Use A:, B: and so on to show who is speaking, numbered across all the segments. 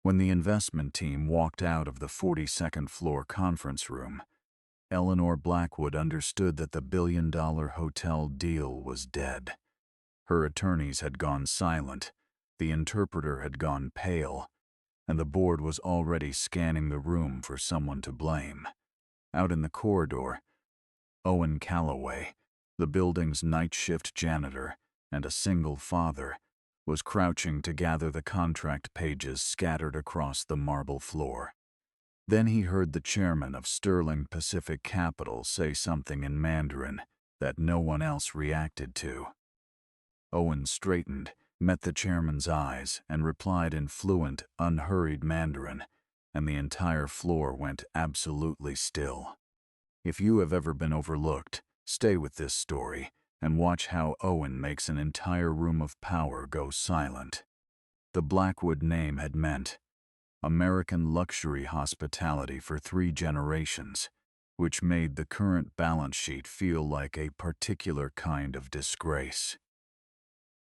A: When the investment team walked out of the 42nd floor conference room, Eleanor Blackwood understood that the billion-dollar hotel deal was dead. Her attorneys had gone silent, the interpreter had gone pale, and the board was already scanning the room for someone to blame. Out in the corridor, Owen Calloway, the building's night shift janitor and a single father, was crouching to gather the contract pages scattered across the marble floor. Then he heard the chairman of Sterling Pacific Capital say something in Mandarin that no one else reacted to. Owen straightened, met the chairman's eyes, and replied in fluent, unhurried Mandarin, and the entire floor went absolutely still. If you have ever been overlooked, stay with this story and watch how Owen makes an entire room of power go silent. The Blackwood name had meant American luxury hospitality for 3 generations, which made the current balance sheet feel like a particular kind of disgrace.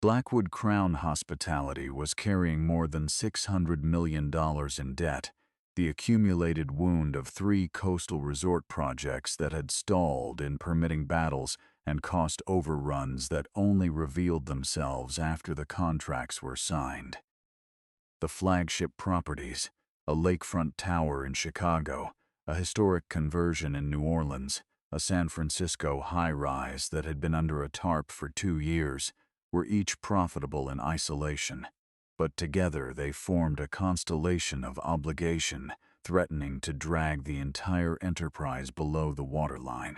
A: Blackwood Crown Hospitality was carrying more than $600 million in debt, the accumulated wound of 3 coastal resort projects that had stalled in permitting battles and cost overruns that only revealed themselves after the contracts were signed. The flagship properties, a lakefront tower in Chicago, a historic conversion in New Orleans, a San Francisco high-rise that had been under a tarp for 2 years, were each profitable in isolation, but together they formed a constellation of obligation threatening to drag the entire enterprise below the waterline.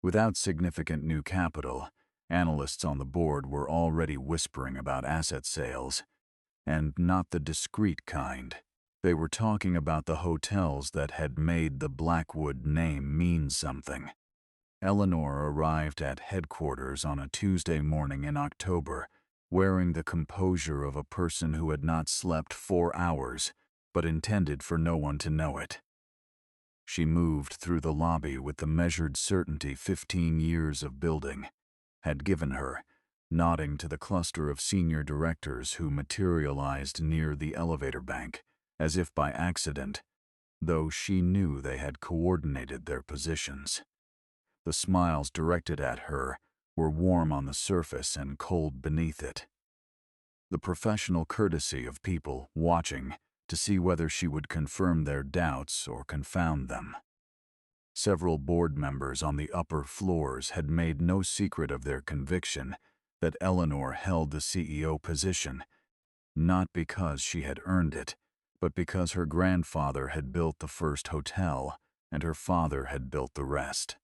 A: Without significant new capital, analysts on the board were already whispering about asset sales, and not the discreet kind. They were talking about the hotels that had made the Blackwood name mean something. Eleanor arrived at headquarters on a Tuesday morning in October, wearing the composure of a person who had not slept 4 hours, but intended for no one to know it. She moved through the lobby with the measured certainty 15 years of building had given her, nodding to the cluster of senior directors who materialized near the elevator bank, as if by accident, though she knew they had coordinated their positions. The smiles directed at her were warm on the surface and cold beneath it. The professional courtesy of people watching to see whether she would confirm their doubts or confound them. Several board members on the upper floors had made no secret of their conviction that Eleanor held the CEO position, not because she had earned it, but because her grandfather had built the first hotel and her father had built the rest.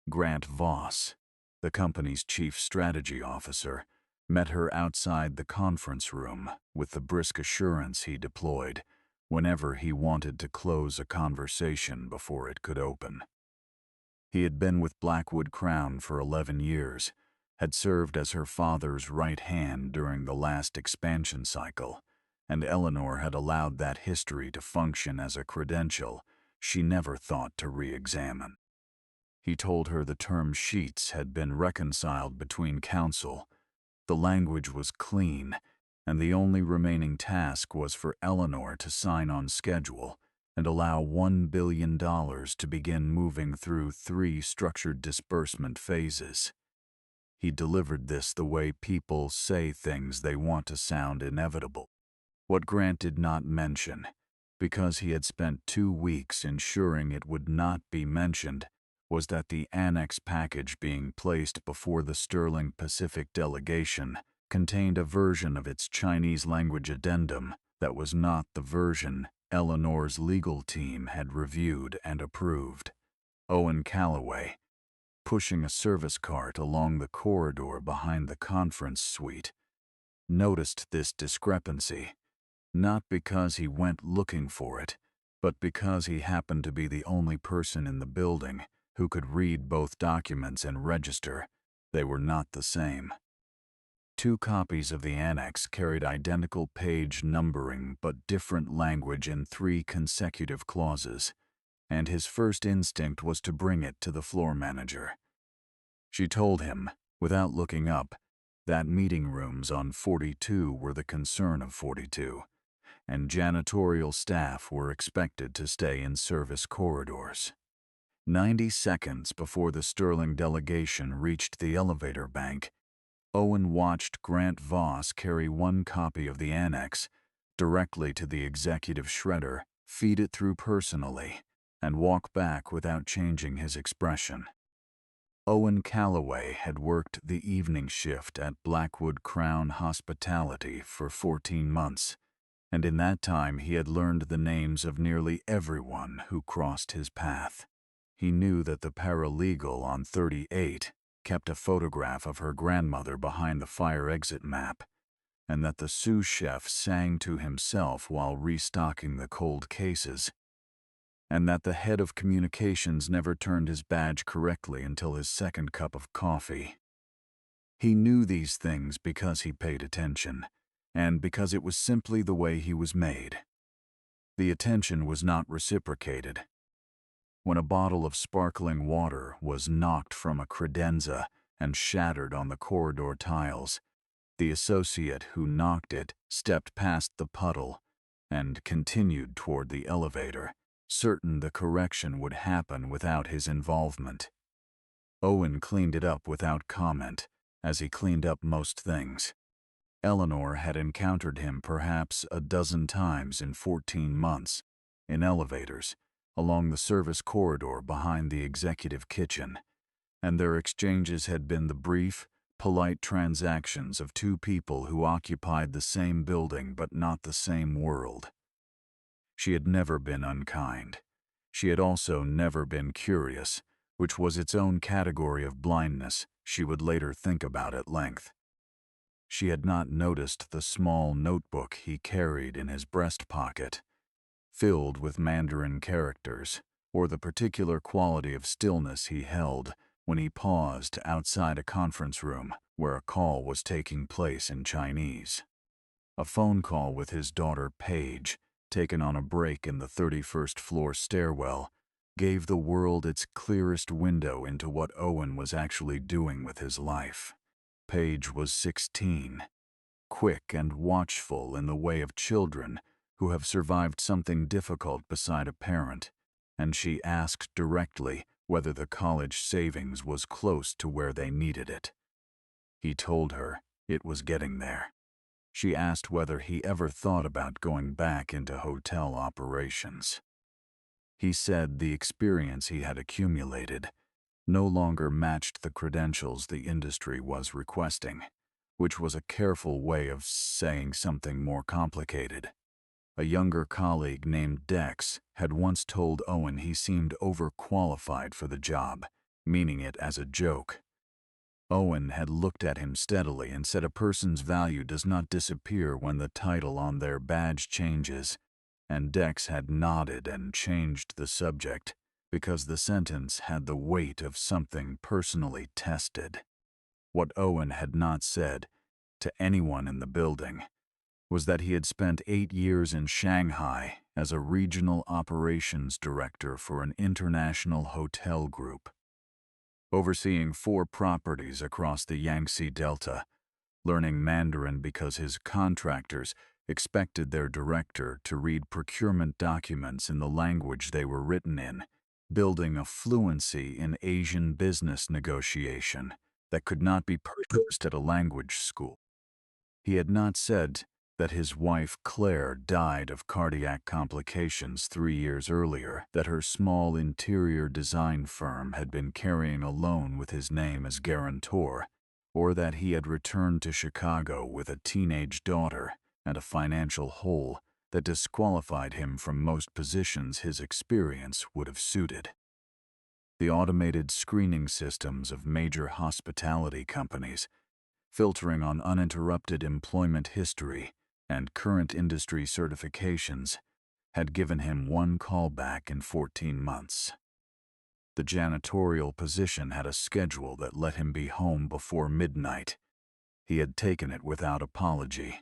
A: Grant Voss, the company's chief strategy officer, met her outside the conference room with the brisk assurance he deployed whenever he wanted to close a conversation before it could open. He had been with Blackwood Crown for 11 years, had served as her father's right hand during the last expansion cycle, and Eleanor had allowed that history to function as a credential she never thought to re-examine. He told her the term sheets had been reconciled between counsel. The language was clean, and the only remaining task was for Eleanor to sign on schedule and allow $1 billion to begin moving through 3 structured disbursement phases. He delivered this the way people say things they want to sound inevitable. What Grant did not mention, because he had spent 2 weeks ensuring it would not be mentioned, was that the annex package being placed before the Sterling Pacific delegation contained a version of its Chinese language addendum that was not the version Eleanor's legal team had reviewed and approved. Owen Calloway, pushing a service cart along the corridor behind the conference suite, noticed this discrepancy, not because he went looking for it, but because he happened to be the only person in the building who could read both documents and register. They were not the same. 2 copies of the annex carried identical page numbering but different language in 3 consecutive clauses, and his first instinct was to bring it to the floor manager. She told him, without looking up, that meeting rooms on 42 were the concern of 42, and janitorial staff were expected to stay in service corridors. 90 seconds before the Sterling delegation reached the elevator bank, Owen watched Grant Voss carry one copy of the annex directly to the executive shredder, feed it through personally, and walk back without changing his expression. Owen Calloway had worked the evening shift at Blackwood Crown Hospitality for 14 months, and in that time he had learned the names of nearly everyone who crossed his path. He knew that the paralegal on 38 kept a photograph of her grandmother behind the fire exit map, and that the sous chef sang to himself while restocking the cold cases, and that the head of communications never turned his badge correctly until his second cup of coffee. He knew these things because he paid attention, and because it was simply the way he was made. The attention was not reciprocated. When a bottle of sparkling water was knocked from a credenza and shattered on the corridor tiles, the associate who knocked it stepped past the puddle and continued toward the elevator, certain the correction would happen without his involvement. Owen cleaned it up without comment, as he cleaned up most things. Eleanor had encountered him perhaps a dozen times in 14 months, in elevators, along the service corridor behind the executive kitchen, and their exchanges had been the brief, polite transactions of two people who occupied the same building but not the same world. She had never been unkind. She had also never been curious, which was its own category of blindness she would later think about at length. She had not noticed the small notebook he carried in his breast pocket, filled with Mandarin characters, or the particular quality of stillness he held when he paused outside a conference room where a call was taking place in Chinese. A phone call with his daughter Paige, taken on a break in the 31st floor stairwell, gave the world its clearest window into what Owen was actually doing with his life. Paige was 16, quick and watchful in the way of children who have survived something difficult beside a parent, and she asked directly whether the college savings was close to where they needed it. He told her it was getting there. She asked whether he ever thought about going back into hotel operations. He said the experience he had accumulated no longer matched the credentials the industry was requesting, which was a careful way of saying something more complicated. A younger colleague named Dex had once told Owen he seemed overqualified for the job, meaning it as a joke. Owen had looked at him steadily and said a person's value does not disappear when the title on their badge changes, and Dex had nodded and changed the subject because the sentence had the weight of something personally tested. What Owen had not said to anyone in the building was that he had spent 8 years in Shanghai as a regional operations director for an international hotel group, overseeing 4 properties across the Yangtze Delta, learning Mandarin because his contractors expected their director to read procurement documents in the language they were written in, building a fluency in Asian business negotiation that could not be purchased at a language school. He had not said that his wife Claire died of cardiac complications 3 years earlier, that her small interior design firm had been carrying a loan with his name as guarantor, or that he had returned to Chicago with a teenage daughter and a financial hole that disqualified him from most positions his experience would have suited. The automated screening systems of major hospitality companies, filtering on uninterrupted employment history and current industry certifications, had given him 1 callback in 14 months. The janitorial position had a schedule that let him be home before midnight. He had taken it without apology.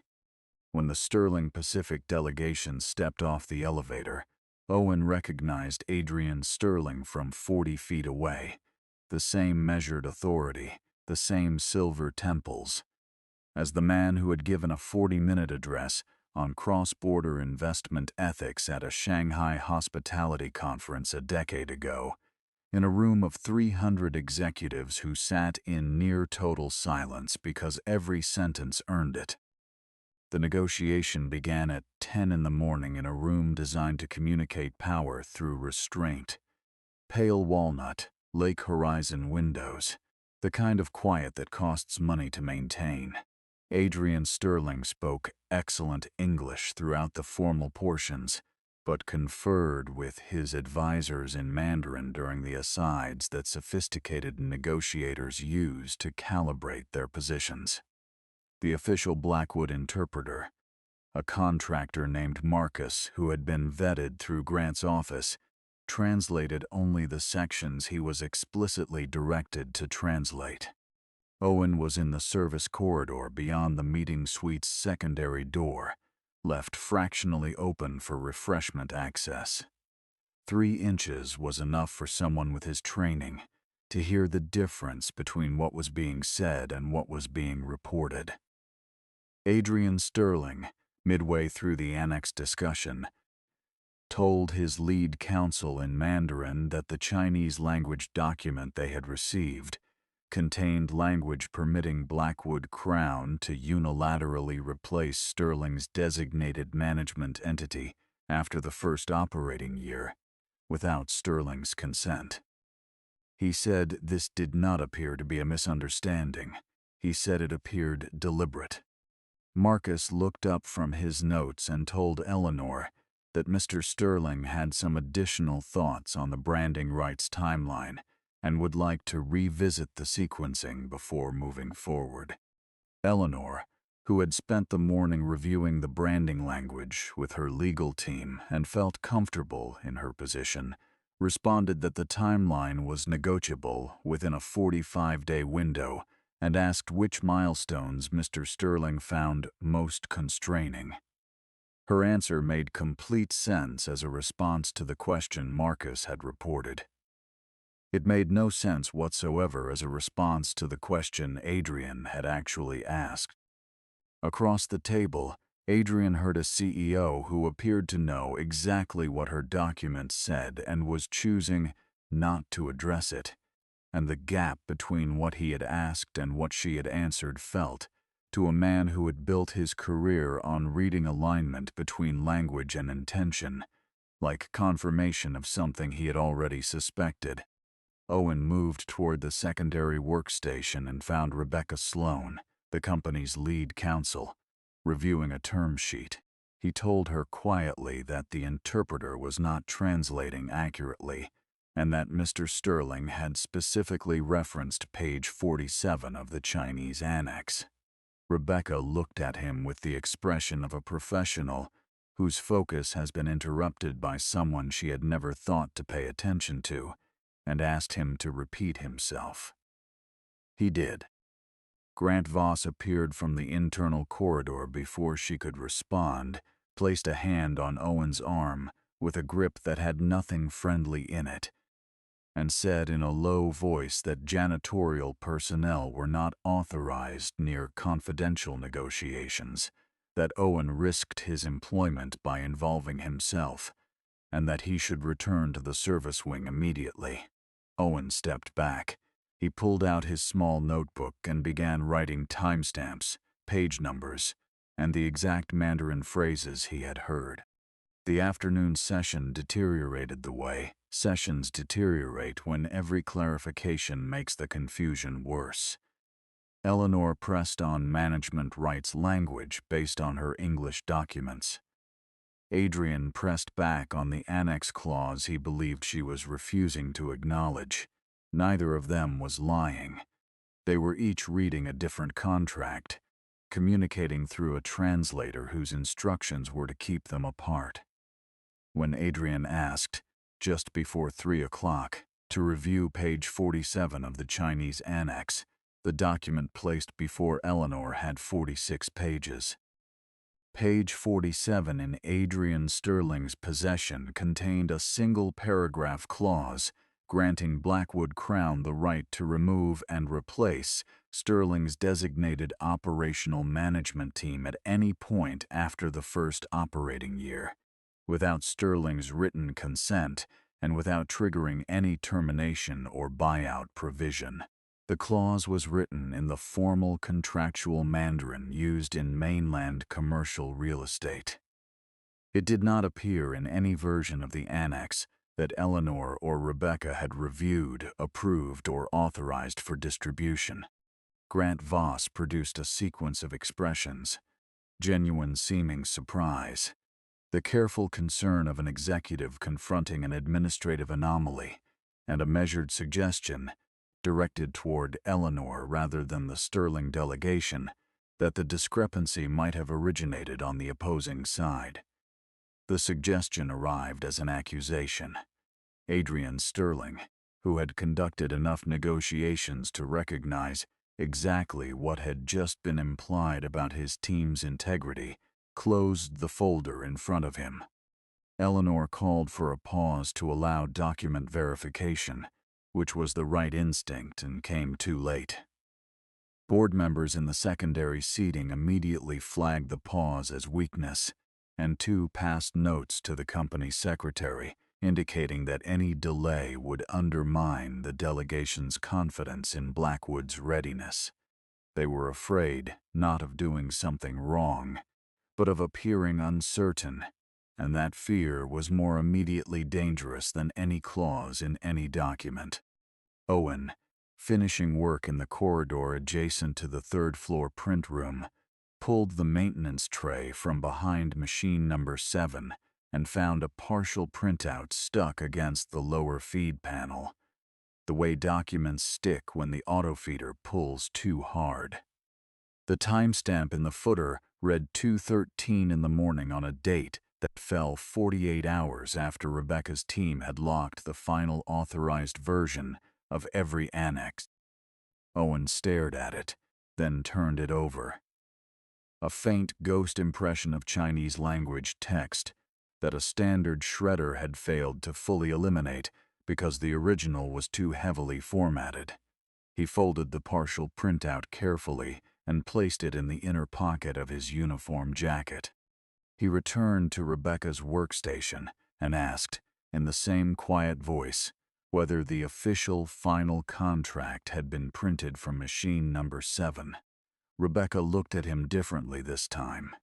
A: When the Sterling Pacific delegation stepped off the elevator, Owen recognized Adrian Sterling from 40 feet away, the same measured authority, the same silver temples. As the man who had given a 40-minute address, on cross-border investment ethics at a Shanghai hospitality conference a decade ago, in a room of 300 executives who sat in near-total silence because every sentence earned it. The negotiation began at 10 in the morning in a room designed to communicate power through restraint. Pale walnut, lake horizon windows, the kind of quiet that costs money to maintain. Adrian Sterling spoke excellent English throughout the formal portions, but conferred with his advisors in Mandarin during the asides that sophisticated negotiators use to calibrate their positions. The official Blackwood interpreter, a contractor named Marcus who had been vetted through Grant's office, translated only the sections he was explicitly directed to translate. Owen was in the service corridor beyond the meeting suite's secondary door, left fractionally open for refreshment access. 3 inches was enough for someone with his training to hear the difference between what was being said and what was being reported. Adrian Sterling, midway through the annex discussion, told his lead counsel in Mandarin that the Chinese language document they had received contained language permitting Blackwood Crown to unilaterally replace Sterling's designated management entity after the first operating year, without Sterling's consent. He said this did not appear to be a misunderstanding. He said it appeared deliberate. Marcus looked up from his notes and told Eleanor that Mr. Sterling had some additional thoughts on the branding rights timeline and would like to revisit the sequencing before moving forward. Eleanor, who had spent the morning reviewing the branding language with her legal team and felt comfortable in her position, responded that the timeline was negotiable within a 45-day window and asked which milestones Mr. Sterling found most constraining. Her answer made complete sense as a response to the question Marcus had reported. It made no sense whatsoever as a response to the question Adrian had actually asked. Across the table, Adrian heard a CEO who appeared to know exactly what her document said and was choosing not to address it, and the gap between what he had asked and what she had answered felt, to a man who had built his career on reading alignment between language and intention, like confirmation of something he had already suspected. Owen moved toward the secondary workstation and found Rebecca Sloan, the company's lead counsel, reviewing a term sheet. He told her quietly that the interpreter was not translating accurately, and that Mr. Sterling had specifically referenced page 47 of the Chinese annex. Rebecca looked at him with the expression of a professional whose focus has been interrupted by someone she had never thought to pay attention to, and asked him to repeat himself. He did. Grant Voss appeared from the internal corridor before she could respond, placed a hand on Owen's arm with a grip that had nothing friendly in it, and said in a low voice that janitorial personnel were not authorized near confidential negotiations, that Owen risked his employment by involving himself, and that he should return to the service wing immediately. Owen stepped back. He pulled out his small notebook and began writing timestamps, page numbers, and the exact Mandarin phrases he had heard. The afternoon session deteriorated the way sessions deteriorate when every clarification makes the confusion worse. Eleanor pressed on management rights language based on her English documents. Adrian pressed back on the annex clause he believed she was refusing to acknowledge. Neither of them was lying. They were each reading a different contract, communicating through a translator whose instructions were to keep them apart. When Adrian asked, just before 3 o'clock, to review page 47 of the Chinese annex, the document placed before Eleanor had 46 pages. Page 47 in Adrian Sterling's possession contained a single paragraph clause granting Blackwood Crown the right to remove and replace Sterling's designated operational management team at any point after the first operating year, without Sterling's written consent and without triggering any termination or buyout provision. The clause was written in the formal contractual Mandarin used in mainland commercial real estate. It did not appear in any version of the annex that Eleanor or Rebecca had reviewed, approved, or authorized for distribution. Grant Voss produced a sequence of expressions: genuine seeming surprise, the careful concern of an executive confronting an administrative anomaly, and a measured suggestion, directed toward Eleanor rather than the Sterling delegation, that the discrepancy might have originated on the opposing side. The suggestion arrived as an accusation. Adrian Sterling, who had conducted enough negotiations to recognize exactly what had just been implied about his team's integrity, closed the folder in front of him. Eleanor called for a pause to allow document verification, which was the right instinct and came too late. Board members in the secondary seating immediately flagged the pause as weakness, and two passed notes to the company secretary indicating that any delay would undermine the delegation's confidence in Blackwood's readiness. They were afraid not of doing something wrong, but of appearing uncertain, and that fear was more immediately dangerous than any clause in any document. Owen, finishing work in the corridor adjacent to the third-floor print room, pulled the maintenance tray from behind machine number 7 and found a partial printout stuck against the lower feed panel, the way documents stick when the autofeeder pulls too hard. The timestamp in the footer read 2:13 in the morning on a date that fell 48 hours after Rebecca's team had locked the final authorized version of every annex. Owen stared at it, then turned it over. A faint ghost impression of Chinese language text that a standard shredder had failed to fully eliminate because the original was too heavily formatted. He folded the partial printout carefully and placed it in the inner pocket of his uniform jacket. He returned to Rebecca's workstation and asked, in the same quiet voice, whether the official final contract had been printed from machine number 7. Rebecca looked at him differently this time.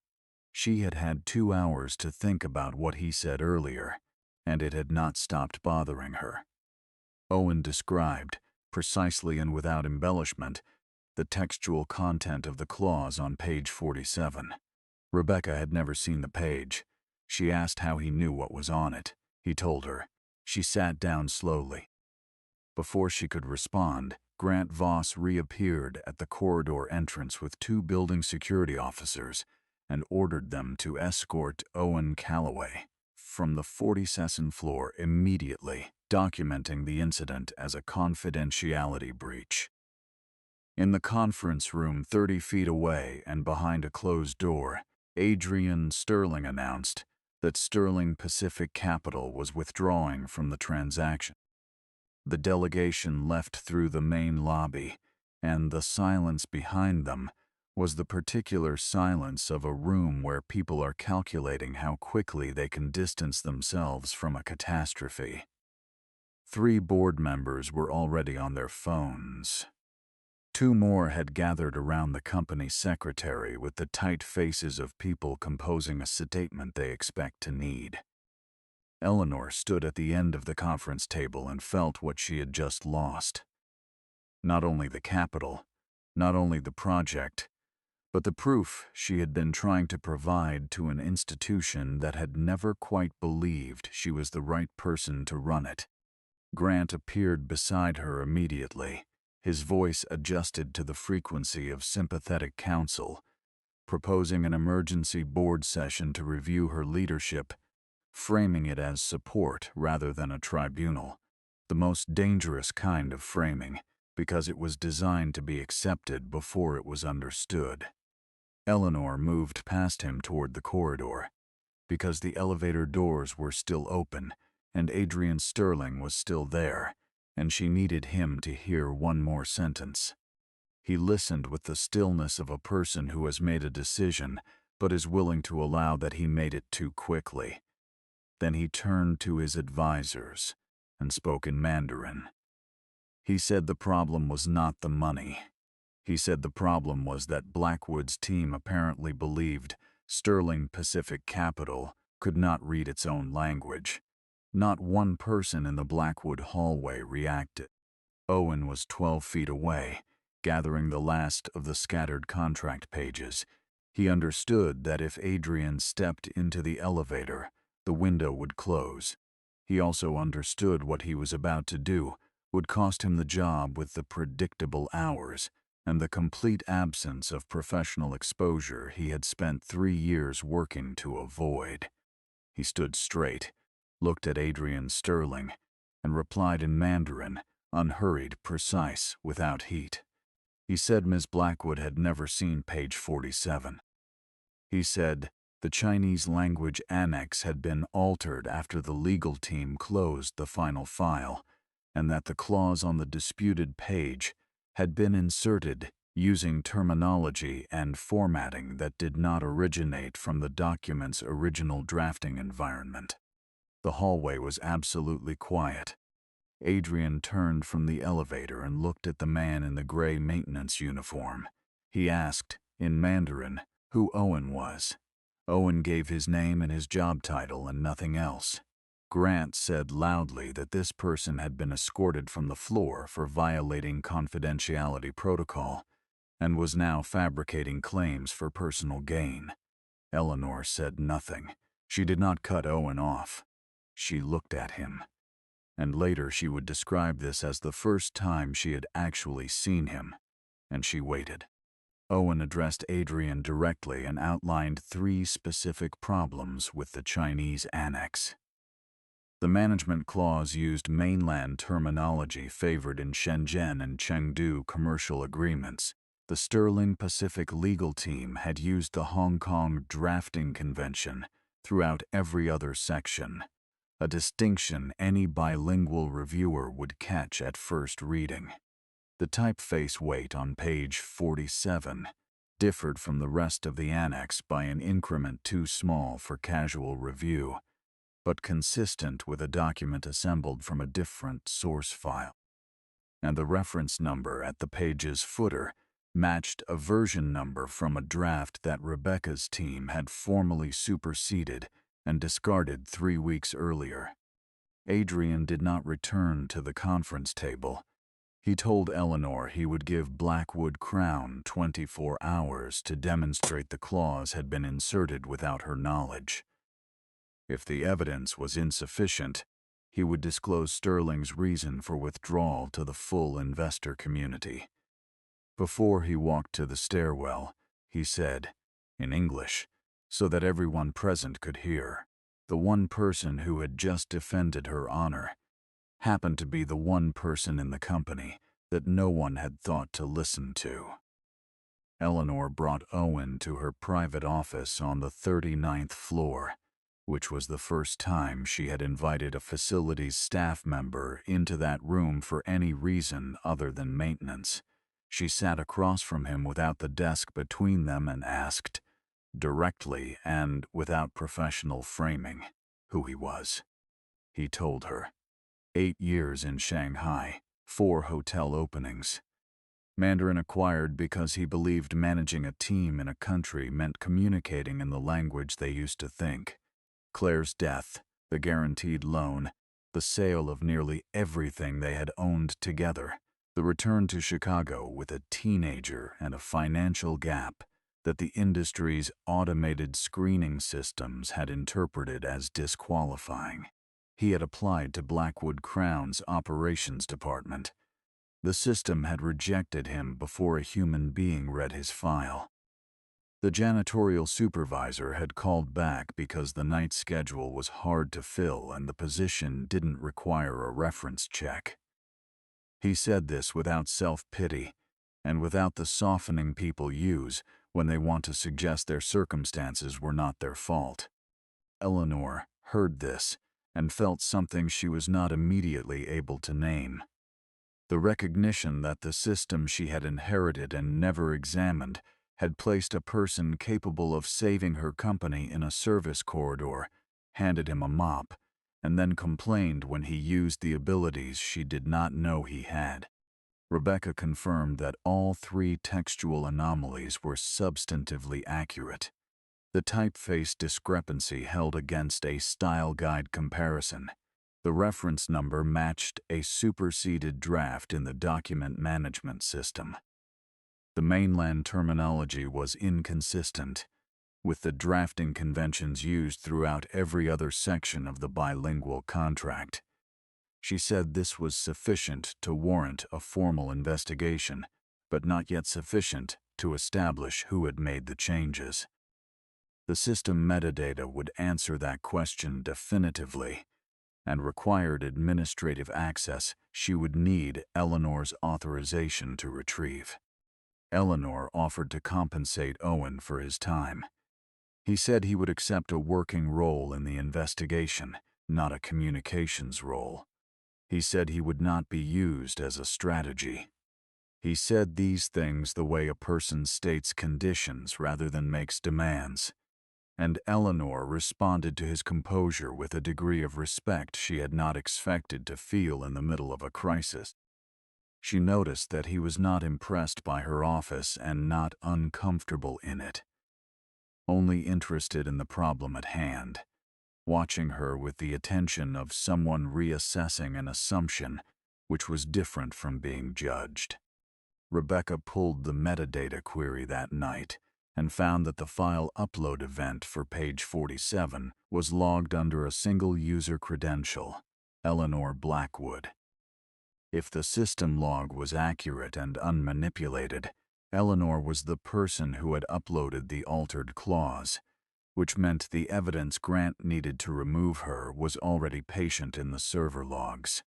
A: She had had 2 hours to think about what he said earlier, and it had not stopped bothering her. Owen described, precisely and without embellishment, the textual content of the clause on page 47. Rebecca had never seen the page. She asked how he knew what was on it. He told her. She sat down slowly. Before she could respond, Grant Voss reappeared at the corridor entrance with 2 building security officers and ordered them to escort Owen Calloway from the 42nd floor immediately, documenting the incident as a confidentiality breach. In the conference room 30 feet away and behind a closed door, Adrian Sterling announced that Sterling Pacific Capital was withdrawing from the transaction. The delegation left through the main lobby, and the silence behind them was the particular silence of a room where people are calculating how quickly they can distance themselves from a catastrophe. 3 board members were already on their phones. 2 more had gathered around the company secretary with the tight faces of people composing a statement they expect to need. Eleanor stood at the end of the conference table and felt what she had just lost. Not only the capital, not only the project, but the proof she had been trying to provide to an institution that had never quite believed she was the right person to run it. Grant appeared beside her immediately, his voice adjusted to the frequency of sympathetic counsel, proposing an emergency board session to review her leadership, framing it as support rather than a tribunal, the most dangerous kind of framing because it was designed to be accepted before it was understood. Eleanor moved past him toward the corridor, because the elevator doors were still open and Adrian Sterling was still there, and she needed him to hear one more sentence. He listened with the stillness of a person who has made a decision but is willing to allow that he made it too quickly. Then he turned to his advisors and spoke in Mandarin. He said the problem was not the money. He said the problem was that Blackwood's team apparently believed Sterling Pacific Capital could not read its own language. Not one person in the Blackwood hallway reacted. Owen was 12 feet away, gathering the last of the scattered contract pages. He understood that if Adrian stepped into the elevator, the window would close. He also understood what he was about to do would cost him the job with the predictable hours and the complete absence of professional exposure he had spent 3 years working to avoid. He stood straight, looked at Adrian Sterling, and replied in Mandarin, unhurried, precise, without heat. He said Ms. Blackwood had never seen page 47. He said the Chinese language annex had been altered after the legal team closed the final file, and that the clause on the disputed page had been inserted using terminology and formatting that did not originate from the document's original drafting environment. The hallway was absolutely quiet. Adrian turned from the elevator and looked at the man in the gray maintenance uniform. He asked, in Mandarin, who Owen was. Owen gave his name and his job title and nothing else. Grant said loudly that this person had been escorted from the floor for violating confidentiality protocol and was now fabricating claims for personal gain. Eleanor said nothing. She did not cut Owen off. She looked at him. And later she would describe this as the first time she had actually seen him, and she waited. Owen addressed Adrian directly and outlined 3 specific problems with the Chinese annex. The management clause used mainland terminology favored in Shenzhen and Chengdu commercial agreements. The Sterling Pacific legal team had used the Hong Kong drafting convention throughout every other section, a distinction any bilingual reviewer would catch at first reading. The typeface weight on page 47 differed from the rest of the annex by an increment too small for casual review, but consistent with a document assembled from a different source file. And the reference number at the page's footer matched a version number from a draft that Rebecca's team had formally superseded and discarded 3 weeks earlier. Adrian did not return to the conference table. He told Eleanor he would give Blackwood Crown 24 hours to demonstrate the clause had been inserted without her knowledge. If the evidence was insufficient, he would disclose Sterling's reason for withdrawal to the full investor community. Before he walked to the stairwell, he said, in English, so that everyone present could hear, the one person who had just defended her honor happened to be the one person in the company that no one had thought to listen to. Eleanor brought Owen to her private office on the 39th floor, which was the first time she had invited a facilities staff member into that room for any reason other than maintenance. She sat across from him without the desk between them and asked, directly and without professional framing, who he was. He told her. 8 years in Shanghai, 4 hotel openings. Mandarin acquired because he believed managing a team in a country meant communicating in the language they used to think. Claire's death, the guaranteed loan, the sale of nearly everything they had owned together, the return to Chicago with a teenager and a financial gap that the industry's automated screening systems had interpreted as disqualifying. He had applied to Blackwood Crown's operations department. The system had rejected him before a human being read his file. The janitorial supervisor had called back because the night schedule was hard to fill and the position didn't require a reference check. He said this without self-pity and without the softening people use when they want to suggest their circumstances were not their fault. Eleanor heard this and felt something she was not immediately able to name. The recognition that the system she had inherited and never examined had placed a person capable of saving her company in a service corridor, handed him a mop, and then complained when he used the abilities she did not know he had. Rebecca confirmed that all 3 textual anomalies were substantively accurate. The typeface discrepancy held against a style guide comparison. The reference number matched a superseded draft in the document management system. The mainland terminology was inconsistent with the drafting conventions used throughout every other section of the bilingual contract. She said this was sufficient to warrant a formal investigation, but not yet sufficient to establish who had made the changes. The system metadata would answer that question definitively, and required administrative access she would need Eleanor's authorization to retrieve. Eleanor offered to compensate Owen for his time. He said he would accept a working role in the investigation, not a communications role. He said he would not be used as a strategy. He said these things the way a person states conditions rather than makes demands, and Eleanor responded to his composure with a degree of respect she had not expected to feel in the middle of a crisis. She noticed that he was not impressed by her office and not uncomfortable in it, only interested in the problem at hand, watching her with the attention of someone reassessing an assumption which was different from being judged. Rebecca pulled the metadata query that night and found that the file upload event for page 47 was logged under a single user credential, Eleanor Blackwood. If the system log was accurate and unmanipulated, Eleanor was the person who had uploaded the altered clause, which meant the evidence Grant needed to remove her was already patient in the server logs.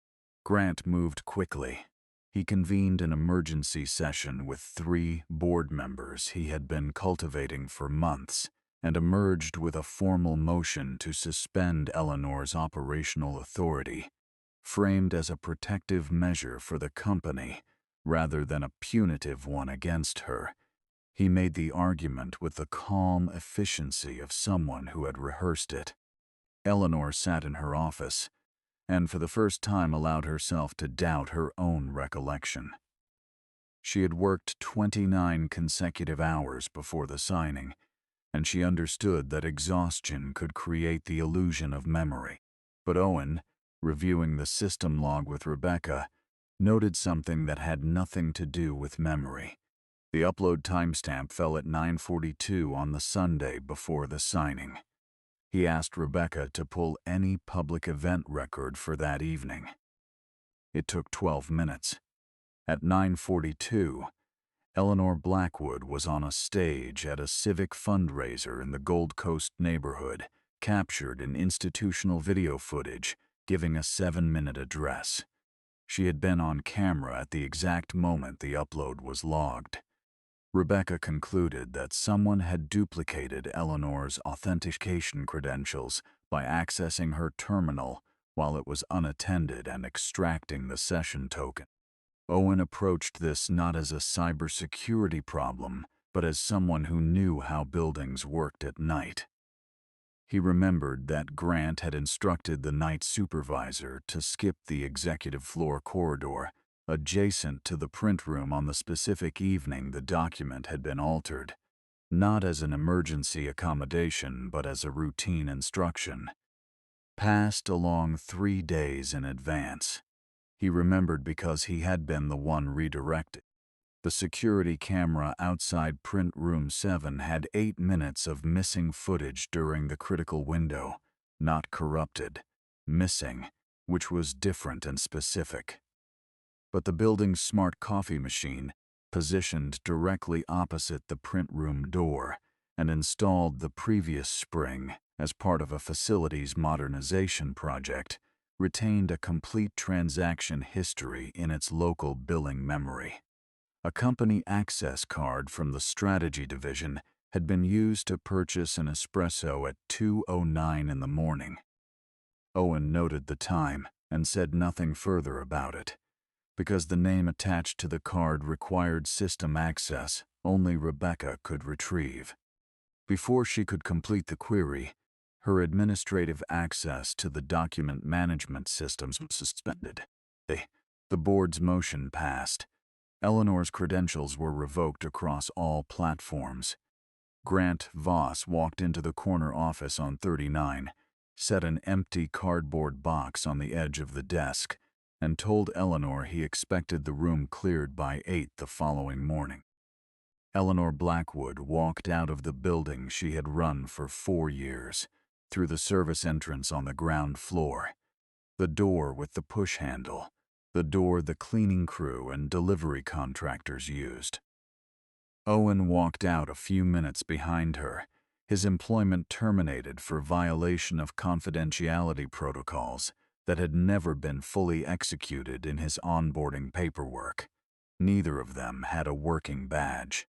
A: Grant moved quickly. He convened an emergency session with 3 board members he had been cultivating for months and emerged with a formal motion to suspend Eleanor's operational authority, framed as a protective measure for the company rather than a punitive one against her. He made the argument with the calm efficiency of someone who had rehearsed it. Eleanor sat in her office and for the first time allowed herself to doubt her own recollection. She had worked 29 consecutive hours before the signing, and she understood that exhaustion could create the illusion of memory. But Owen, reviewing the system log with Rebecca, noted something that had nothing to do with memory. The upload timestamp fell at 9:42 on the Sunday before the signing. He asked Rebecca to pull any public event record for that evening. It took 12 minutes. At 9:42, Eleanor Blackwood was on a stage at a civic fundraiser in the Gold Coast neighborhood, captured in institutional video footage, giving a 7-minute address. She had been on camera at the exact moment the upload was logged. Rebecca concluded that someone had duplicated Eleanor's authentication credentials by accessing her terminal while it was unattended and extracting the session token. Owen approached this not as a cybersecurity problem, but as someone who knew how buildings worked at night. He remembered that Grant had instructed the night supervisor to skip the executive floor corridor adjacent to the print room on the specific evening the document had been altered, not as an emergency accommodation but as a routine instruction. Passed along 3 days in advance. He remembered because he had been the one redirected. The security camera outside print room 7 had 8 minutes of missing footage during the critical window, not corrupted, missing, which was different and specific. But the building's smart coffee machine, positioned directly opposite the print room door and installed the previous spring as part of a facilities modernization project, retained a complete transaction history in its local billing memory. A company access card from the strategy division had been used to purchase an espresso at 2:09 in the morning. Owen noted the time and said nothing further about it, because the name attached to the card required system access only Rebecca could retrieve. Before she could complete the query, her administrative access to the document management systems was suspended. The board's motion passed. Eleanor's credentials were revoked across all platforms. Grant Voss walked into the corner office on 39, set an empty cardboard box on the edge of the desk, and told Eleanor he expected the room cleared by 8 the following morning. Eleanor Blackwood walked out of the building she had run for 4 years, through the service entrance on the ground floor, the door with the push handle, the door the cleaning crew and delivery contractors used. Owen walked out a few minutes behind her, his employment terminated for violation of confidentiality protocols that had never been fully executed in his onboarding paperwork. Neither of them had a working badge.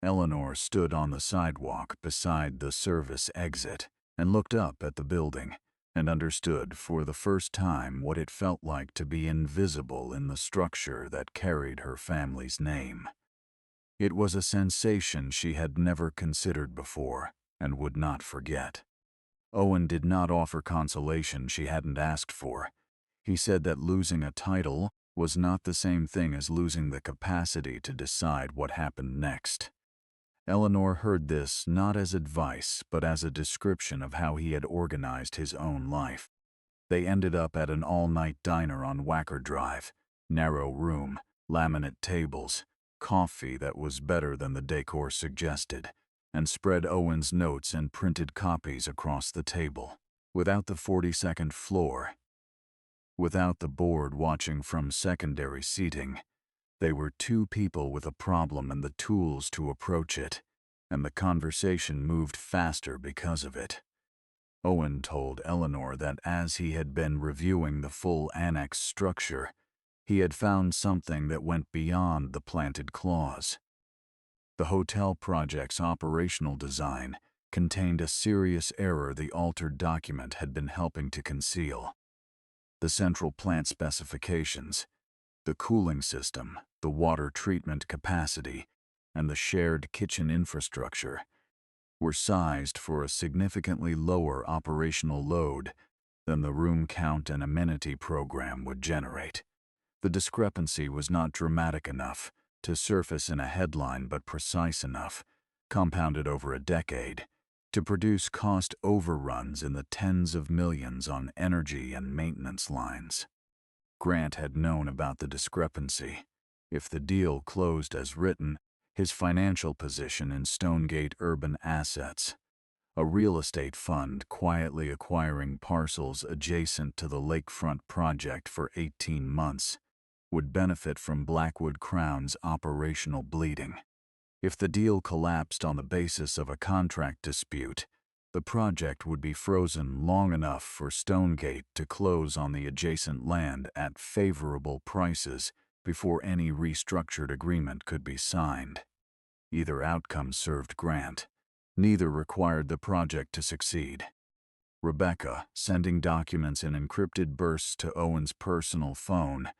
A: Eleanor stood on the sidewalk beside the service exit and looked up at the building and understood for the first time what it felt like to be invisible in the structure that carried her family's name. It was a sensation she had never considered before and would not forget. Owen did not offer consolation she hadn't asked for. He said that losing a title was not the same thing as losing the capacity to decide what happened next. Eleanor heard this not as advice, but as a description of how he had organized his own life. They ended up at an all-night diner on Wacker Drive, narrow room, laminate tables, coffee that was better than the decor suggested, and spread Owen's notes and printed copies across the table. Without the 42nd floor, without the board watching from secondary seating, they were two people with a problem and the tools to approach it, and the conversation moved faster because of it. Owen told Eleanor that as he had been reviewing the full annex structure, he had found something that went beyond the planted clause. The hotel project's operational design contained a serious error the altered document had been helping to conceal. The central plant specifications, the cooling system, the water treatment capacity, and the shared kitchen infrastructure were sized for a significantly lower operational load than the room count and amenity program would generate. The discrepancy was not dramatic enough to surface in a headline, but precise enough, compounded over a decade, to produce cost overruns in the tens of millions on energy and maintenance lines. Grant had known about the discrepancy. If the deal closed as written, his financial position in Stonegate Urban Assets, a real estate fund quietly acquiring parcels adjacent to the lakefront project for 18 months, would benefit from Blackwood Crown's operational bleeding. If the deal collapsed on the basis of a contract dispute, the project would be frozen long enough for Stonegate to close on the adjacent land at favorable prices before any restructured agreement could be signed. Either outcome served Grant. Neither required the project to succeed. Rebecca, sending documents in encrypted bursts to Owen's personal phone,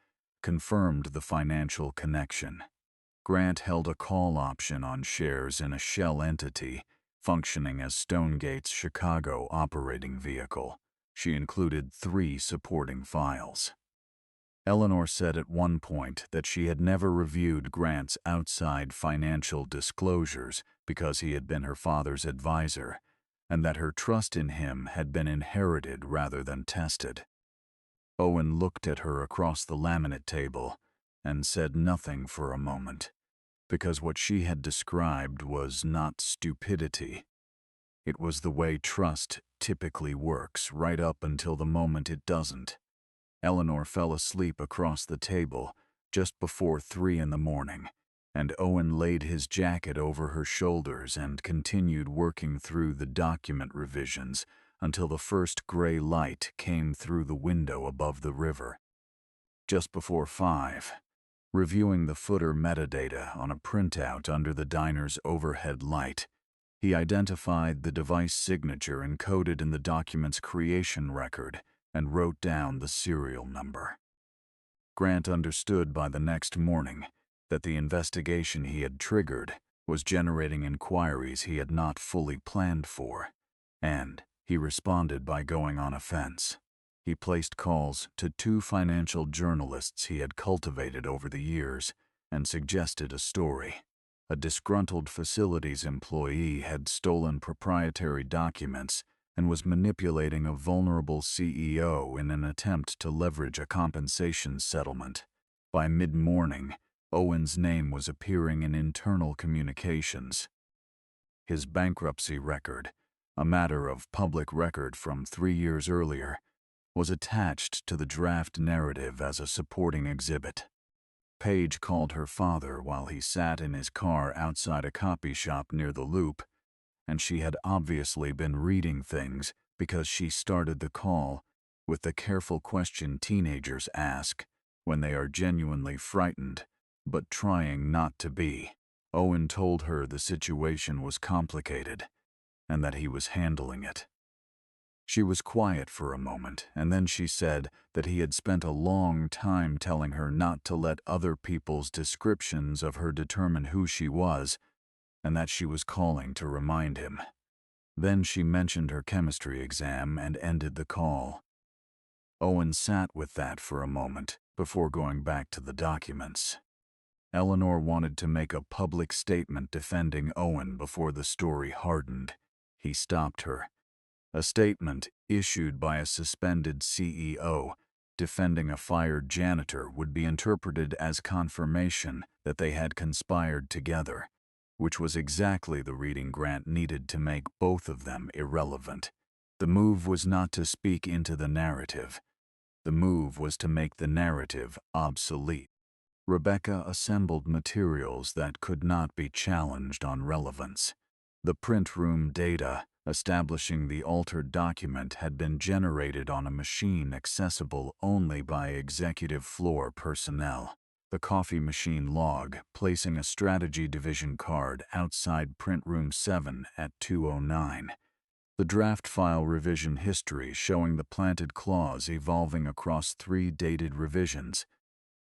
A: confirmed the financial connection. Grant held a call option on shares in a shell entity functioning as Stonegate's Chicago operating vehicle. She included 3 supporting files. Eleanor said at one point that she had never reviewed Grant's outside financial disclosures because he had been her father's advisor, and that her trust in him had been inherited rather than tested. Owen looked at her across the laminate table and said nothing for a moment, because what she had described was not stupidity. It was the way trust typically works right up until the moment it doesn't. Eleanor fell asleep across the table just before 3 in the morning, and Owen laid his jacket over her shoulders and continued working through the document revisions until the first gray light came through the window above the river. Just before 5, reviewing the footer metadata on a printout under the diner's overhead light, he identified the device signature encoded in the document's creation record and wrote down the serial number. Grant understood by the next morning that the investigation he had triggered was generating inquiries he had not fully planned for, and he responded by going on offense. He placed calls to 2 financial journalists he had cultivated over the years and suggested a story. A disgruntled facilities employee had stolen proprietary documents and was manipulating a vulnerable CEO in an attempt to leverage a compensation settlement. By mid-morning, Owen's name was appearing in internal communications. His bankruptcy record, a matter of public record from 3 years earlier, was attached to the draft narrative as a supporting exhibit. Paige called her father while he sat in his car outside a copy shop near the Loop, and she had obviously been reading things because she started the call with the careful question teenagers ask when they are genuinely frightened but trying not to be. Owen told her the situation was complicated and that he was handling it. She was quiet for a moment, and then she said that he had spent a long time telling her not to let other people's descriptions of her determine who she was, and that she was calling to remind him. Then she mentioned her chemistry exam and ended the call. Owen sat with that for a moment before going back to the documents. Eleanor wanted to make a public statement defending Owen before the story hardened. He stopped her. A statement issued by a suspended CEO defending a fired janitor would be interpreted as confirmation that they had conspired together, which was exactly the reading Grant needed to make both of them irrelevant. The move was not to speak into the narrative. The move was to make the narrative obsolete. Rebecca assembled materials that could not be challenged on relevance. The print room data establishing the altered document had been generated on a machine accessible only by executive floor personnel. The coffee machine log placing a strategy division card outside print room 7 at 2:09. The draft file revision history showing the planted clause evolving across 3 dated revisions.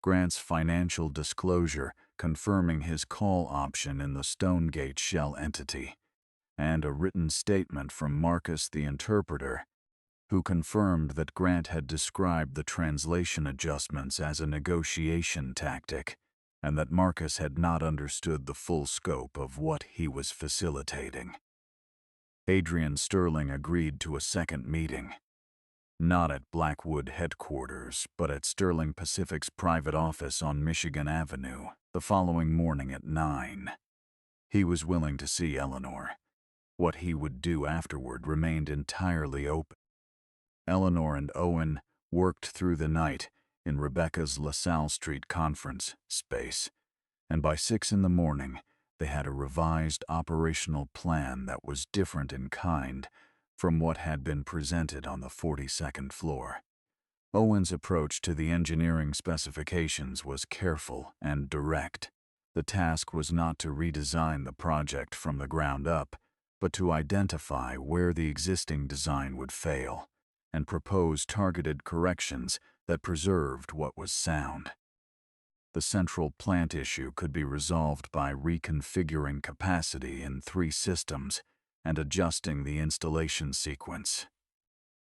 A: Grant's financial disclosure confirming his call option in the Stonegate shell entity, and a written statement from Marcus the interpreter, who confirmed that Grant had described the translation adjustments as a negotiation tactic, and that Marcus had not understood the full scope of what he was facilitating. Adrian Sterling agreed to a second meeting, not at Blackwood headquarters, but at Sterling Pacific's private office on Michigan Avenue, the following morning at 9. He was willing to see Eleanor. What he would do afterward remained entirely open. Eleanor and Owen worked through the night in Rebecca's LaSalle Street conference space, and by 6 in the morning, they had a revised operational plan that was different in kind from what had been presented on the 42nd floor. Owen's approach to the engineering specifications was careful and direct. The task was not to redesign the project from the ground up, but to identify where the existing design would fail and propose targeted corrections that preserved what was sound. The central plant issue could be resolved by reconfiguring capacity in 3 systems and adjusting the installation sequence.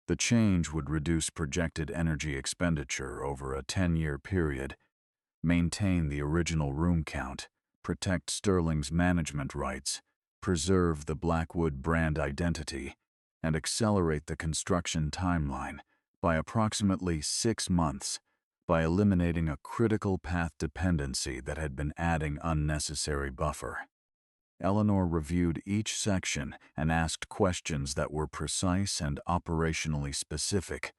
A: The change would reduce projected energy expenditure over a 10-year period, maintain the original room count, protect Sterling's management rights, preserve the Blackwood brand identity, and accelerate the construction timeline by approximately 6 months by eliminating a critical path dependency that had been adding unnecessary buffer. Eleanor reviewed each section and asked questions that were precise and operationally specific,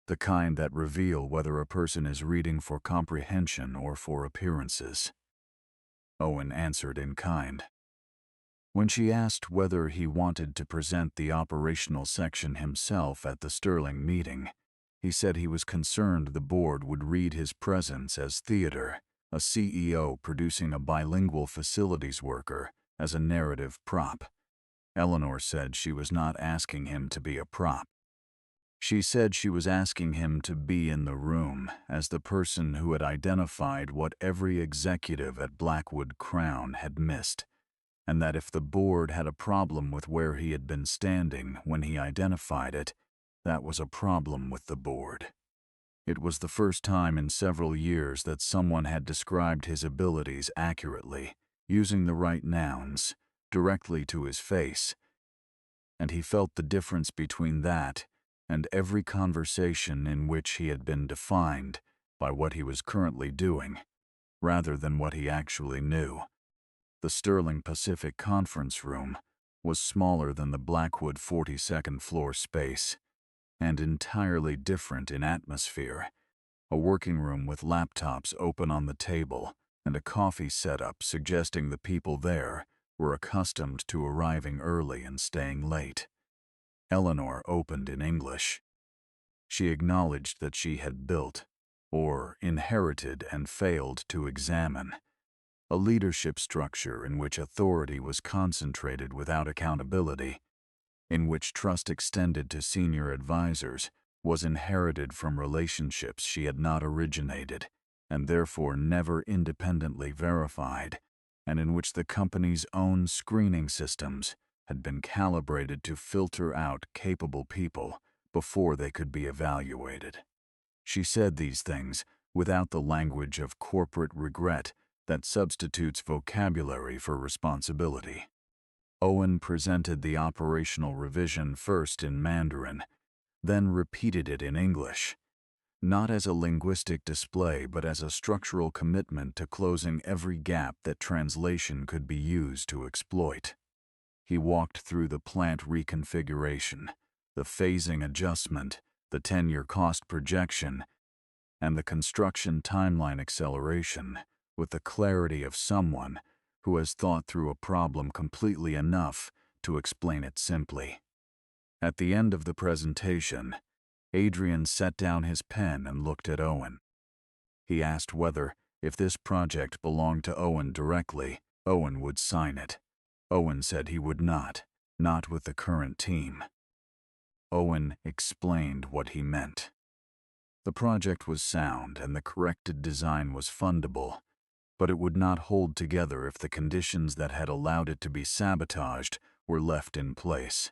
A: the kind that reveal whether a person is reading for comprehension or for appearances. Owen answered in kind. When she asked whether he wanted to present the operational section himself at the Sterling meeting, he said he was concerned the board would read his presence as theater, a CEO producing a bilingual facilities worker, as a narrative prop. Eleanor said she was not asking him to be a prop. She said she was asking him to be in the room as the person who had identified what every executive at Blackwood Crown had missed, and that if the board had a problem with where he had been standing when he identified it, that was a problem with the board. It was the first time in several years that someone had described his abilities accurately, using the right nouns, directly to his face, and he felt the difference between that and every conversation in which he had been defined by what he was currently doing, rather than what he actually knew. The Sterling Pacific conference room was smaller than the Blackwood 42nd floor space, and entirely different in atmosphere. A working room with laptops open on the table and a coffee setup suggesting the people there were accustomed to arriving early and staying late. Eleanor opened in English. She acknowledged that she had built, or inherited and failed to examine, a leadership structure in which authority was concentrated without accountability, in which trust extended to senior advisors was inherited from relationships she had not originated and therefore never independently verified, and in which the company's own screening systems had been calibrated to filter out capable people before they could be evaluated. She said these things without the language of corporate regret that substitutes vocabulary for responsibility. Owen presented the operational revision first in Mandarin, then repeated it in English, not as a linguistic display but as a structural commitment to closing every gap that translation could be used to exploit. He walked through the plant reconfiguration, the phasing adjustment, the 10-year cost projection, and the construction timeline acceleration with the clarity of someone who has thought through a problem completely enough to explain it simply. At the end of the presentation, Adrian set down his pen and looked at Owen. He asked whether, if this project belonged to Owen directly, Owen would sign it. Owen said he would not with the current team. Owen explained what he meant. The project was sound and the corrected design was fundable, but it would not hold together if the conditions that had allowed it to be sabotaged were left in place.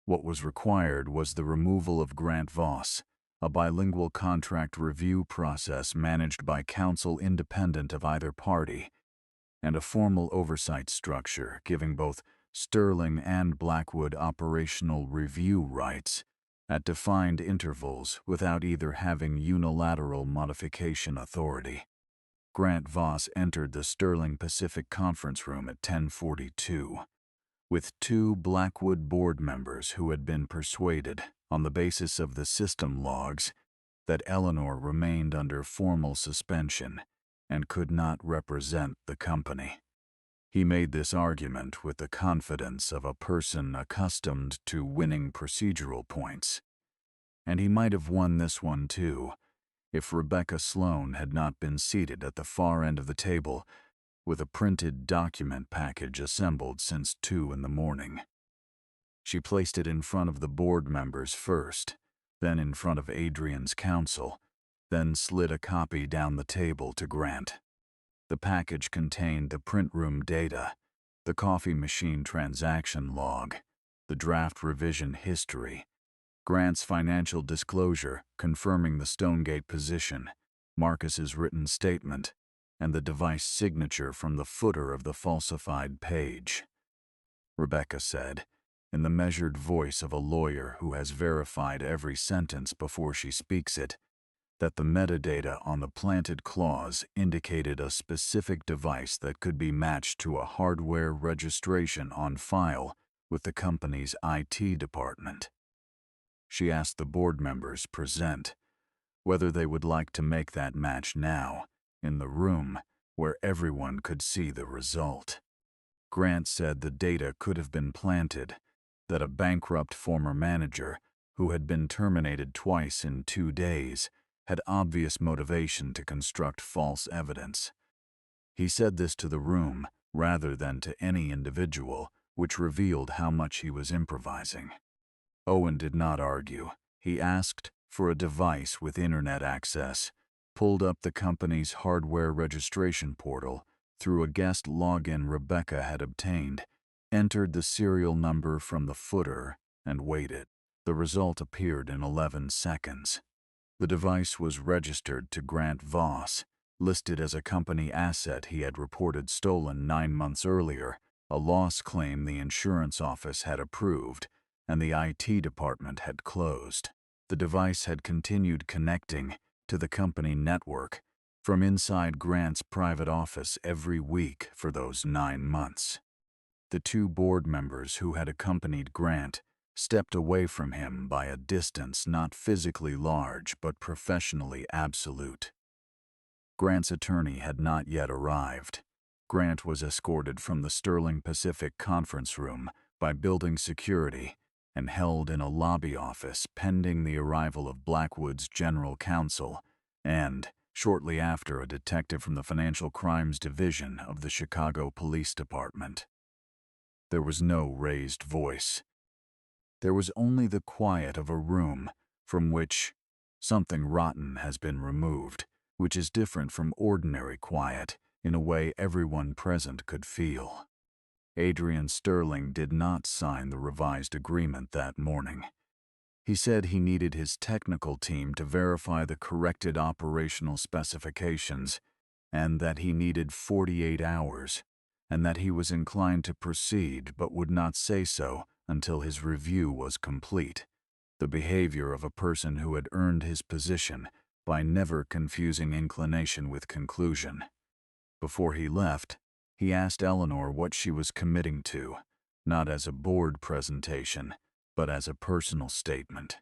A: What was required was the removal of Grant Voss, a bilingual contract review process managed by counsel independent of either party, and a formal oversight structure giving both Sterling and Blackwood operational review rights at defined intervals without either having unilateral modification authority. Grant Voss entered the Sterling Pacific conference room at 10:42, with 2 Blackwood board members who had been persuaded, on the basis of the system logs, that Eleanor remained under formal suspension and could not represent the company. He made this argument with the confidence of a person accustomed to winning procedural points. And he might have won this one too, if Rebecca Sloan had not been seated at the far end of the table with a printed document package assembled since 2 in the morning. She placed it in front of the board members first, then in front of Adrian's counsel, then slid a copy down the table to Grant. The package contained the print room data, the coffee machine transaction log, the draft revision history, Grant's financial disclosure confirming the Stonegate position, Marcus's written statement, and the device signature from the footer of the falsified page. Rebecca said, in the measured voice of a lawyer who has verified every sentence before she speaks it, that the metadata on the planted clause indicated a specific device that could be matched to a hardware registration on file with the company's IT department. She asked the board members present whether they would like to make that match now, in the room where everyone could see the result. Grant said the data could have been planted, that a bankrupt former manager, who had been terminated twice in 2 days, had obvious motivation to construct false evidence. He said this to the room rather than to any individual, which revealed how much he was improvising. Owen did not argue. He asked for a device with internet access, pulled up the company's hardware registration portal through a guest login Rebecca had obtained, entered the serial number from the footer, and waited. The result appeared in 11 seconds. The device was registered to Grant Voss, listed as a company asset he had reported stolen 9 months earlier, a loss claim the insurance office had approved, and the IT department had closed. The device had continued connecting to the company network from inside Grant's private office every week for those 9 months. The 2 board members who had accompanied Grant stepped away from him by a distance not physically large but professionally absolute. Grant's attorney had not yet arrived. Grant was escorted from the Sterling Pacific conference room by building security and held in a lobby office pending the arrival of Blackwood's general counsel and, shortly after, a detective from the Financial Crimes Division of the Chicago Police Department. There was no raised voice. There was only the quiet of a room from which something rotten has been removed, which is different from ordinary quiet in a way everyone present could feel. Adrian Sterling did not sign the revised agreement that morning. He said he needed his technical team to verify the corrected operational specifications, and that he needed 48 hours, and that he was inclined to proceed but would not say so until his review was complete, the behavior of a person who had earned his position by never confusing inclination with conclusion. Before he left, he asked Eleanor what she was committing to, not as a board presentation, but as a personal statement.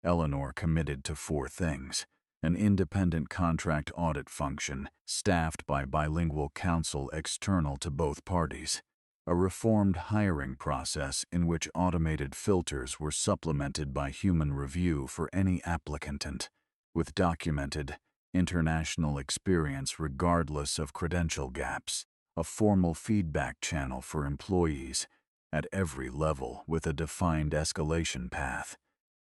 A: Eleanor committed to 4 things: an independent contract audit function staffed by bilingual counsel external to both parties, a reformed hiring process in which automated filters were supplemented by human review for any applicant, with documented international experience regardless of credential gaps, a formal feedback channel for employees at every level with a defined escalation path,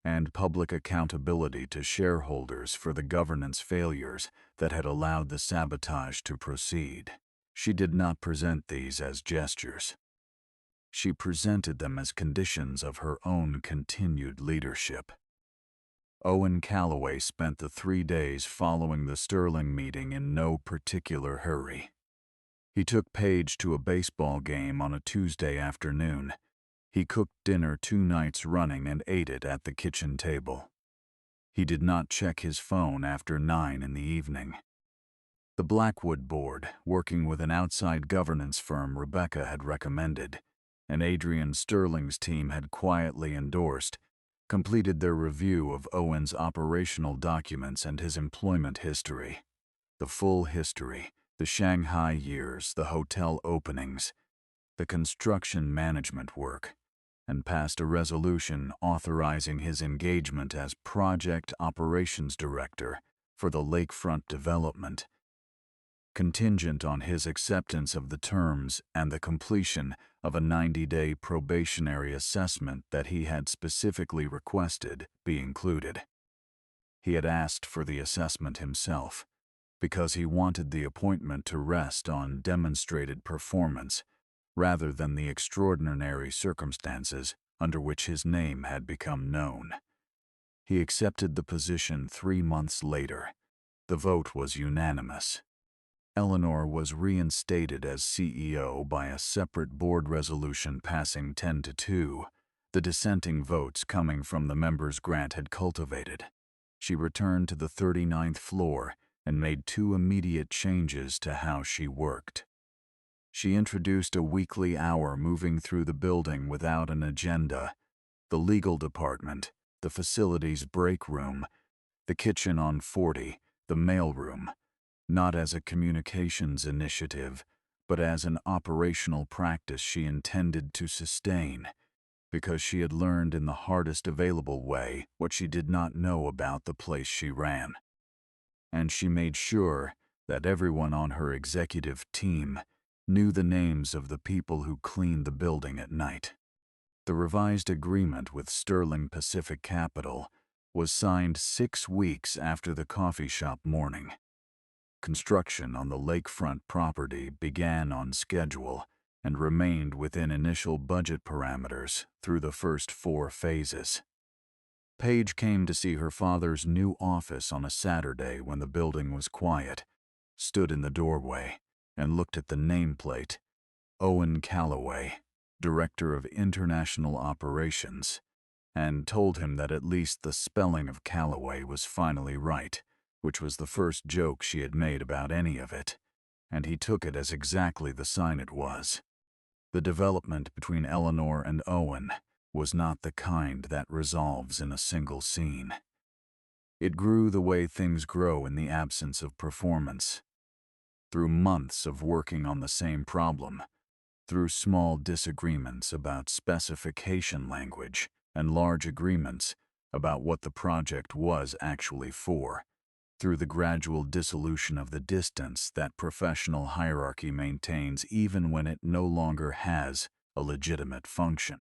A: and public accountability to shareholders for the governance failures that had allowed the sabotage to proceed. She did not present these as gestures. She presented them as conditions of her own continued leadership. Owen Calloway spent the 3 days following the Sterling meeting in no particular hurry. He took Paige to a baseball game on a Tuesday afternoon. He cooked dinner 2 nights running and ate it at the kitchen table. He did not check his phone after 9 in the evening. The Blackwood board, working with an outside governance firm Rebecca had recommended, and Adrian Sterling's team had quietly endorsed, completed their review of Owen's operational documents and his employment history. The full history, the Shanghai years, the hotel openings, the construction management work, and passed a resolution authorizing his engagement as Project Operations Director for the lakefront development, contingent on his acceptance of the terms and the completion of a 90-day probationary assessment that he had specifically requested be included. He had asked for the assessment himself, because he wanted the appointment to rest on demonstrated performance rather than the extraordinary circumstances under which his name had become known. He accepted the position 3 months later. The vote was unanimous. Eleanor was reinstated as CEO by a separate board resolution passing 10-2, the dissenting votes coming from the members Grant had cultivated. She returned to the 39th floor and made 2 immediate changes to how she worked. She introduced a weekly hour moving through the building without an agenda, the legal department, the facilities break room, the kitchen on 40, the mailroom, not as a communications initiative, but as an operational practice she intended to sustain, because she had learned in the hardest available way what she did not know about the place she ran. And she made sure that everyone on her executive team knew the names of the people who cleaned the building at night. The revised agreement with Sterling Pacific Capital was signed 6 weeks after the coffee shop morning. Construction on the lakefront property began on schedule and remained within initial budget parameters through the first 4 phases. Paige came to see her father's new office on a Saturday when the building was quiet, stood in the doorway, and looked at the nameplate, Owen Calloway, Director of International Operations, and told him that at least the spelling of Calloway was finally right, which was the first joke she had made about any of it, and he took it as exactly the sign it was. The development between Eleanor and Owen was not the kind that resolves in a single scene. It grew the way things grow in the absence of performance. Through months of working on the same problem, through small disagreements about specification language and large agreements about what the project was actually for, through the gradual dissolution of the distance that professional hierarchy maintains even when it no longer has a legitimate function.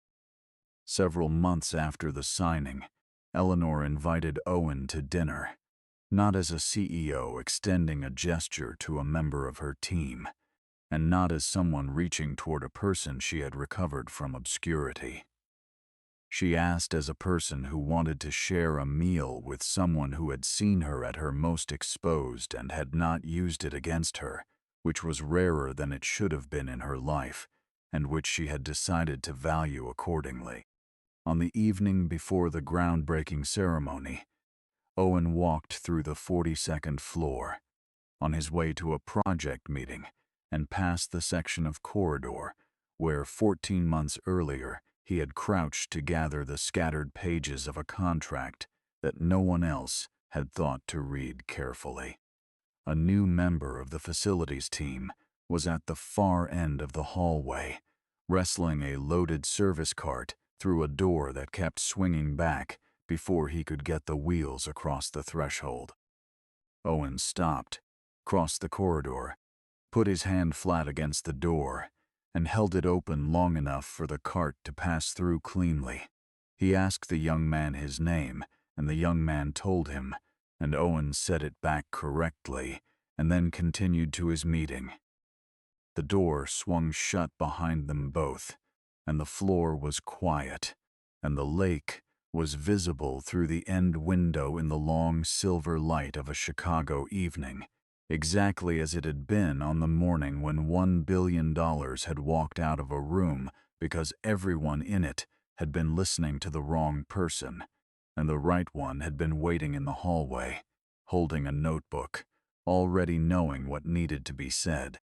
A: Several months after the signing, Eleanor invited Owen to dinner, not as a CEO extending a gesture to a member of her team, and not as someone reaching toward a person she had recovered from obscurity. She asked as a person who wanted to share a meal with someone who had seen her at her most exposed and had not used it against her, which was rarer than it should have been in her life, and which she had decided to value accordingly. On the evening before the groundbreaking ceremony, Owen walked through the 42nd floor, on his way to a project meeting, and past the section of corridor where 14 months earlier he had crouched to gather the scattered pages of a contract that no one else had thought to read carefully. A new member of the facilities team was at the far end of the hallway, wrestling a loaded service cart through a door that kept swinging back before he could get the wheels across the threshold. Owen stopped, crossed the corridor, put his hand flat against the door, and held it open long enough for the cart to pass through cleanly. He asked the young man his name, and the young man told him, and Owen said it back correctly, and then continued to his meeting. The door swung shut behind them both, and the floor was quiet, and the lake was visible through the end window in the long silver light of a Chicago evening, exactly as it had been on the morning when $1 billion had walked out of a room because everyone in it had been listening to the wrong person, and the right one had been waiting in the hallway, holding a notebook, already knowing what needed to be said.